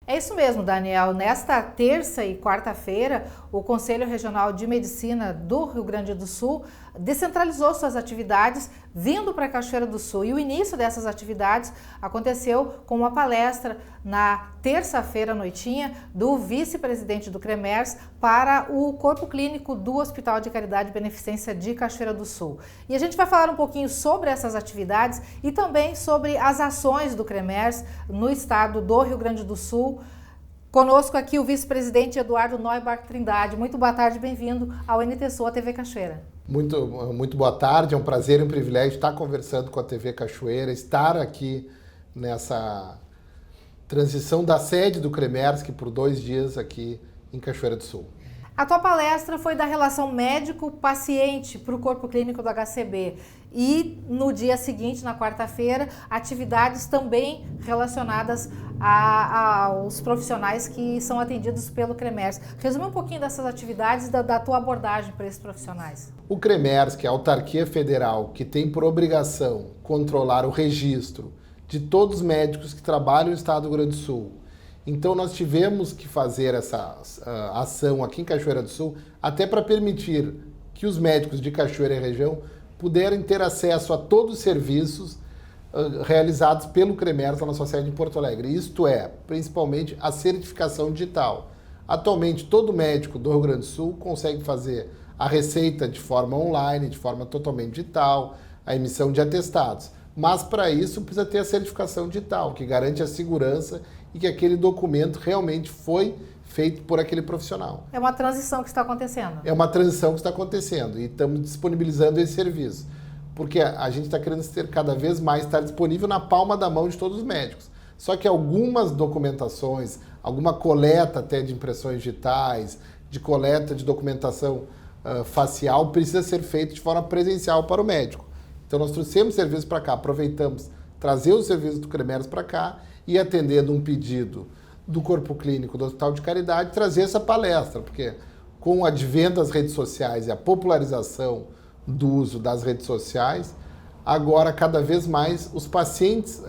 É isso mesmo, Daniel. Nesta terça e quarta-feira, o Conselho Regional de Medicina do Rio Grande do Sul descentralizou suas atividades vindo para Cachoeira do Sul. E o início dessas atividades aconteceu com uma palestra na terça-feira à noitinha do vice-presidente do CREMERS para o corpo clínico do Hospital de Caridade e Beneficência de Cachoeira do Sul. E a gente vai falar um pouquinho sobre essas atividades e também sobre as ações do CREMERS no estado do Rio Grande do Sul. Conosco aqui o vice-presidente Eduardo Neubach Trindade. Muito boa tarde, bem-vindo ao NT Sul, a TV Cachoeira. Muito boa tarde, é um prazer e um privilégio estar conversando com a TV Cachoeira, estar aqui nessa transição da sede do CREMERS, que por 2 dias aqui em Cachoeira do Sul. A tua palestra foi da relação médico-paciente para o corpo clínico do HCB e no dia seguinte, na quarta-feira, atividades também relacionadas aos profissionais que são atendidos pelo CREMERS. Resume um pouquinho dessas atividades e da tua abordagem para esses profissionais. O CREMERS, que é a autarquia federal que tem por obrigação controlar o registro de todos os médicos que trabalham no estado do Rio Grande do Sul. Então nós tivemos que fazer essa ação aqui em Cachoeira do Sul até para permitir que os médicos de Cachoeira e região puderem ter acesso a todos os serviços realizados pelo CREMERS na nossa sede em Porto Alegre. Isto é, principalmente a certificação digital. Atualmente todo médico do Rio Grande do Sul consegue fazer a receita de forma online, de forma totalmente digital, a emissão de atestados. Mas para isso precisa ter a certificação digital, que garante a segurança e que aquele documento realmente foi feito por aquele profissional. É uma transição que está acontecendo. É uma transição que está acontecendo e estamos disponibilizando esse serviço. Porque a gente está querendo ter cada vez mais, estar disponível na palma da mão de todos os médicos. Só que algumas documentações, alguma coleta até de impressões digitais, de coleta de documentação facial, precisa ser feita de forma presencial para o médico. Então nós trouxemos serviços para cá, aproveitamos trazer os serviços do CREMERS para cá e atendendo um pedido do Corpo Clínico do Hospital de Caridade, trazer essa palestra, porque com o advento das redes sociais e a popularização do uso das redes sociais, agora cada vez mais os pacientes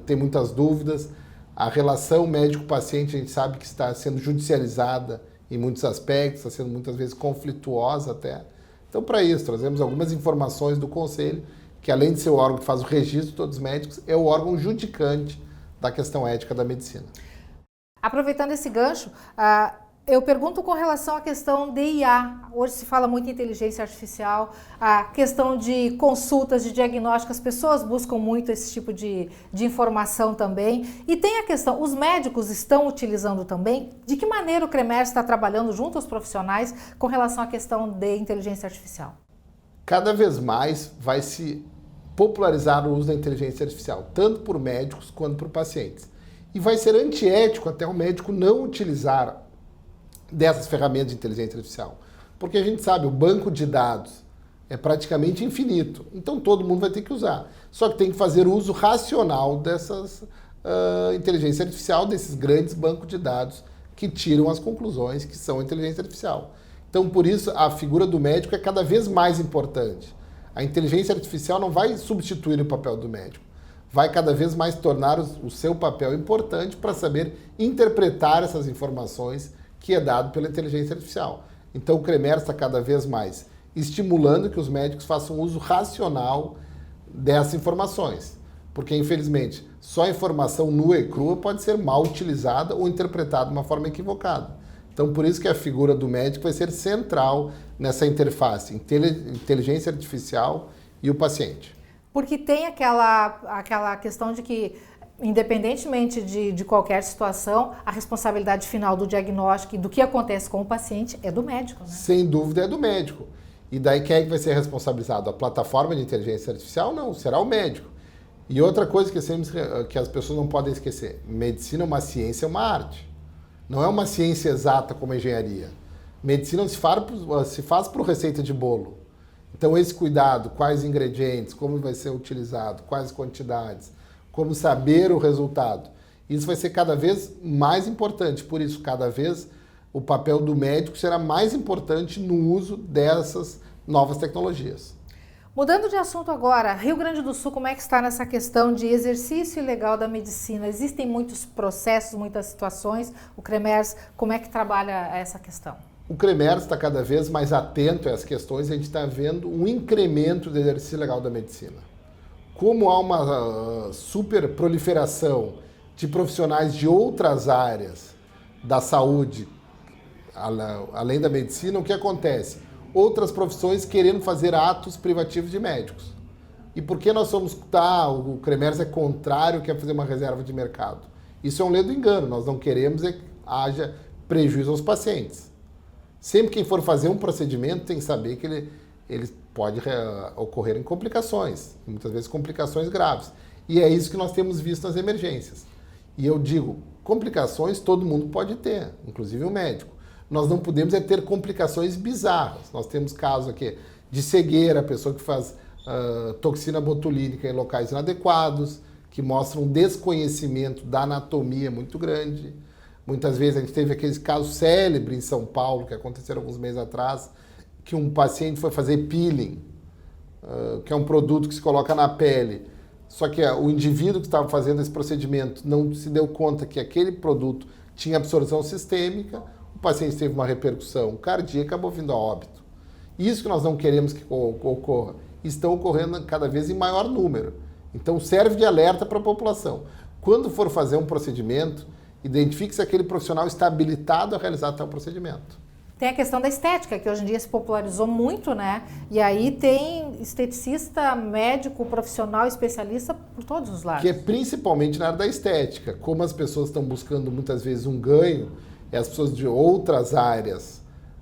têm muitas dúvidas, a relação médico-paciente a gente sabe que está sendo judicializada em muitos aspectos, está sendo muitas vezes conflituosa até. Então para isso, trazemos algumas informações do Conselho, que além de ser o órgão que faz o registro de todos os médicos, é o órgão judicante da questão ética da medicina. Aproveitando esse gancho, eu pergunto com relação à questão de IA. Hoje se fala muito em inteligência artificial, a questão de consultas, de diagnóstico, as pessoas buscam muito esse tipo de informação também. E tem a questão, os médicos estão utilizando também? De que maneira o CREMERS está trabalhando junto aos profissionais com relação à questão de inteligência artificial? Cada vez mais vai se popularizar o uso da inteligência artificial, tanto por médicos quanto por pacientes. E vai ser antiético até o médico não utilizar dessas ferramentas de inteligência artificial. Porque a gente sabe, o banco de dados é praticamente infinito, então todo mundo vai ter que usar. Só que tem que fazer uso racional dessas inteligência artificial, desses grandes bancos de dados que tiram as conclusões que são inteligência artificial. Então, por isso, a figura do médico é cada vez mais importante. A inteligência artificial não vai substituir o papel do médico. Vai cada vez mais tornar o seu papel importante para saber interpretar essas informações que é dado pela inteligência artificial. Então, o CREMERS está cada vez mais estimulando que os médicos façam uso racional dessas informações. Porque, infelizmente, só a informação nua e crua pode ser mal utilizada ou interpretada de uma forma equivocada. Então, por isso que a figura do médico vai ser central nessa interface, inteligência artificial e o paciente. Porque tem aquela questão de que, independentemente de qualquer situação, a responsabilidade final do diagnóstico e do que acontece com o paciente é do médico, né? Sem dúvida é do médico. E daí quem é que vai ser responsabilizado? A plataforma de inteligência artificial? Não, será o médico. E outra coisa que as pessoas não podem esquecer, medicina é uma ciência, é uma arte. Não é uma ciência exata como a engenharia. Medicina se faz por receita de bolo. Então esse cuidado, quais ingredientes, como vai ser utilizado, quais quantidades, como saber o resultado, isso vai ser cada vez mais importante. Por isso, cada vez o papel do médico será mais importante no uso dessas novas tecnologias. Mudando de assunto agora, Rio Grande do Sul, como é que está nessa questão de exercício ilegal da medicina? Existem muitos processos, muitas situações. O CREMERS, como é que trabalha essa questão? O CREMERS está cada vez mais atento a essas questões, a gente está vendo um incremento do exercício ilegal da medicina. Como há uma super proliferação de profissionais de outras áreas da saúde, além da medicina, o que acontece? Outras profissões querendo fazer atos privativos de médicos. E por que nós somos... o CREMERS é contrário, quer fazer uma reserva de mercado. Isso é um ledo engano, nós não queremos que haja prejuízo aos pacientes. Sempre quem for fazer um procedimento tem que saber que ele pode ocorrer em complicações, muitas vezes complicações graves. E é isso que nós temos visto nas emergências. E eu digo, complicações todo mundo pode ter, inclusive o médico. Nós não podemos ter complicações bizarras. Nós temos casos aqui de cegueira, pessoa que faz toxina botulínica em locais inadequados, que mostram um desconhecimento da anatomia muito grande. Muitas vezes a gente teve aqueles casos célebres em São Paulo, que aconteceram alguns meses atrás, que um paciente foi fazer peeling, que é um produto que se coloca na pele. Só que o indivíduo que estava fazendo esse procedimento não se deu conta que aquele produto tinha absorção sistêmica, o paciente teve uma repercussão cardíaca e acabou vindo a óbito. Isso que nós não queremos que ocorra. Estão ocorrendo cada vez em maior número. Então serve de alerta para a população. Quando for fazer um procedimento, identifique se aquele profissional está habilitado a realizar tal procedimento. Tem a questão da estética, que hoje em dia se popularizou muito, né? E aí tem esteticista, médico, profissional, especialista por todos os lados. Que é principalmente na área da estética. Como as pessoas estão buscando muitas vezes um ganho, e as pessoas de outras áreas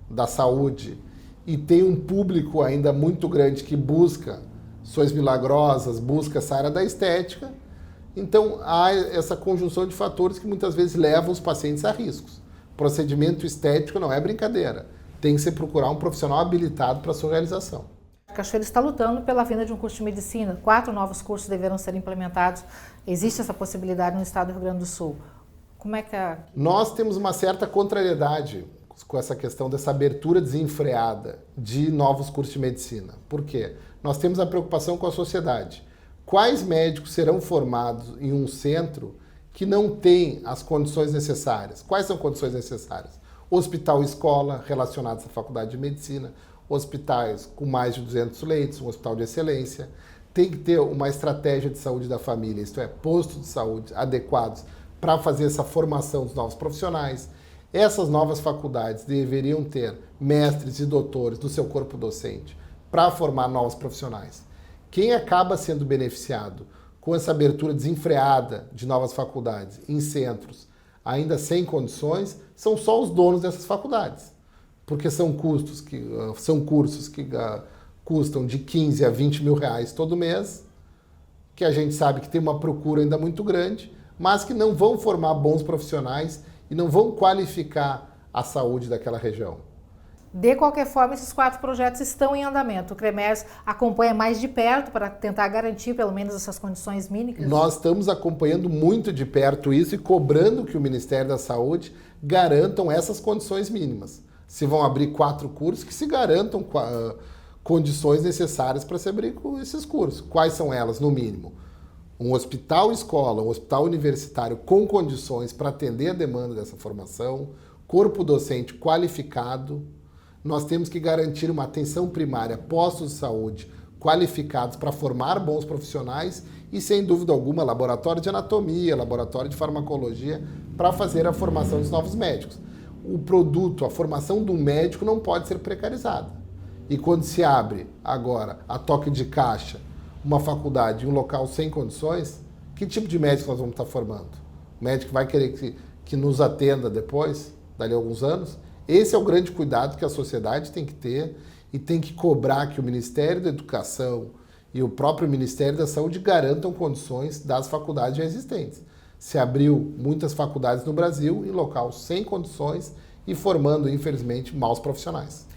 da saúde, e tem um público ainda muito grande que busca soluções milagrosas, busca essa área da estética, então há essa conjunção de fatores que muitas vezes levam os pacientes a riscos. Procedimento estético não é brincadeira, tem que se procurar um profissional habilitado para a sua realização. Cachoeira está lutando pela vinda de um curso de medicina, 4 novos cursos deverão ser implementados, existe essa possibilidade no estado do Rio Grande do Sul. Como é que Nós temos uma certa contrariedade com essa questão dessa abertura desenfreada de novos cursos de medicina. Por quê? Nós temos a preocupação com a sociedade. Quais médicos serão formados em um centro que não tem as condições necessárias? Quais são condições necessárias? Hospital e escola relacionados à faculdade de medicina, hospitais com mais de 200 leitos, um hospital de excelência. Tem que ter uma estratégia de saúde da família, isto é, postos de saúde adequados para fazer essa formação dos novos profissionais. Essas novas faculdades deveriam ter mestres e doutores do seu corpo docente para formar novos profissionais. Quem acaba sendo beneficiado com essa abertura desenfreada de novas faculdades em centros ainda sem condições são só os donos dessas faculdades, porque são cursos que custam de 15 a 20 mil reais todo mês, que a gente sabe que tem uma procura ainda muito grande, mas que não vão formar bons profissionais e não vão qualificar a saúde daquela região. De qualquer forma, esses 4 projetos estão em andamento. O CREMERS acompanha mais de perto para tentar garantir pelo menos essas condições mínimas? Nós estamos acompanhando muito de perto isso e cobrando que o Ministério da Saúde garantam essas condições mínimas. Se vão abrir 4 cursos, que se garantam condições necessárias para se abrir esses cursos. Quais são elas, no mínimo? Um hospital escola, um hospital universitário com condições para atender a demanda dessa formação, corpo docente qualificado. Nós temos que garantir uma atenção primária, postos de saúde qualificados para formar bons profissionais e, sem dúvida alguma, laboratório de anatomia, laboratório de farmacologia para fazer a formação dos novos médicos. O produto, a formação do médico não pode ser precarizada. E quando se abre agora a toque de caixa uma faculdade em um local sem condições, que tipo de médico nós vamos estar formando? O médico vai querer que nos atenda depois, dali a alguns anos? Esse é o grande cuidado que a sociedade tem que ter e tem que cobrar que o Ministério da Educação e o próprio Ministério da Saúde garantam condições das faculdades já existentes. Se abriu muitas faculdades no Brasil em local sem condições e formando, infelizmente, maus profissionais.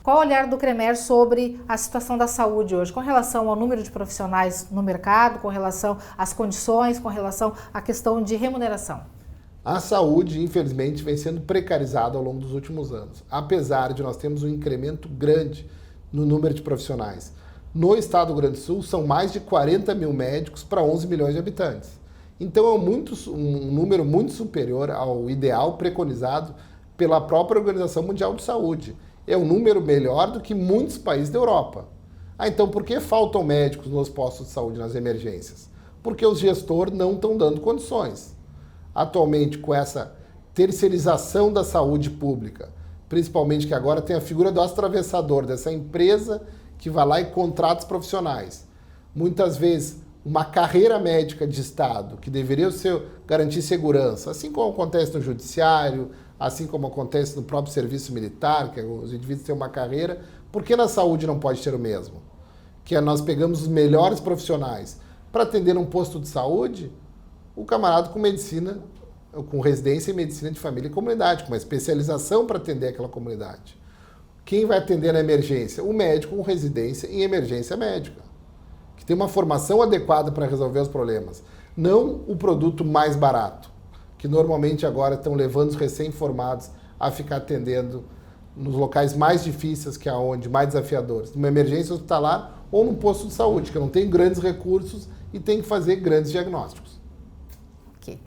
Qual o olhar do CREMERS sobre a situação da saúde hoje, com relação ao número de profissionais no mercado, com relação às condições, com relação à questão de remuneração? A saúde, infelizmente, vem sendo precarizada ao longo dos últimos anos. Apesar de nós termos um incremento grande no número de profissionais. No estado do Rio Grande do Sul, são mais de 40 mil médicos para 11 milhões de habitantes. Então é um número muito superior ao ideal preconizado pela própria Organização Mundial de Saúde. É um número melhor do que muitos países da Europa. Então por que faltam médicos nos postos de saúde, nas emergências? Porque os gestores não estão dando condições. Atualmente, com essa terceirização da saúde pública, principalmente que agora tem a figura do atravessador, dessa empresa que vai lá e contrata os profissionais. Muitas vezes, uma carreira médica de Estado, que deveria garantir segurança, assim como acontece no judiciário, assim como acontece no próprio serviço militar, que os indivíduos têm uma carreira, por que na saúde não pode ter o mesmo? Que é nós pegamos os melhores profissionais para atender um posto de saúde, o camarada com medicina, com residência em medicina de família e comunidade, com uma especialização para atender aquela comunidade. Quem vai atender na emergência? O médico com residência em emergência médica, que tem uma formação adequada para resolver os problemas. Não o produto mais barato, que normalmente agora estão levando os recém-formados a ficar atendendo nos locais mais difíceis, que é onde, mais desafiadores, numa emergência hospitalar ou num posto de saúde, que não tem grandes recursos e tem que fazer grandes diagnósticos. Ok.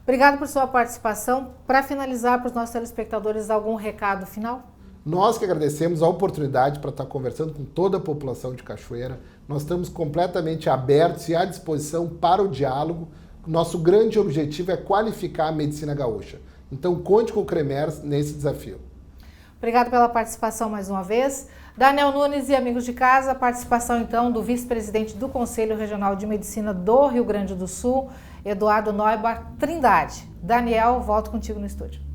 Obrigado por sua participação. Para finalizar, para os nossos telespectadores, algum recado final? Nós que agradecemos a oportunidade para estar conversando com toda a população de Cachoeira. Nós estamos completamente abertos e à disposição para o diálogo. Nosso grande objetivo é qualificar a medicina gaúcha. Então, conte com o CREMERS nesse desafio. Obrigado pela participação mais uma vez. Daniel Nunes e amigos de casa, participação então do vice-presidente do Conselho Regional de Medicina do Rio Grande do Sul, Eduardo Neubar Trindade. Daniel, volto contigo no estúdio.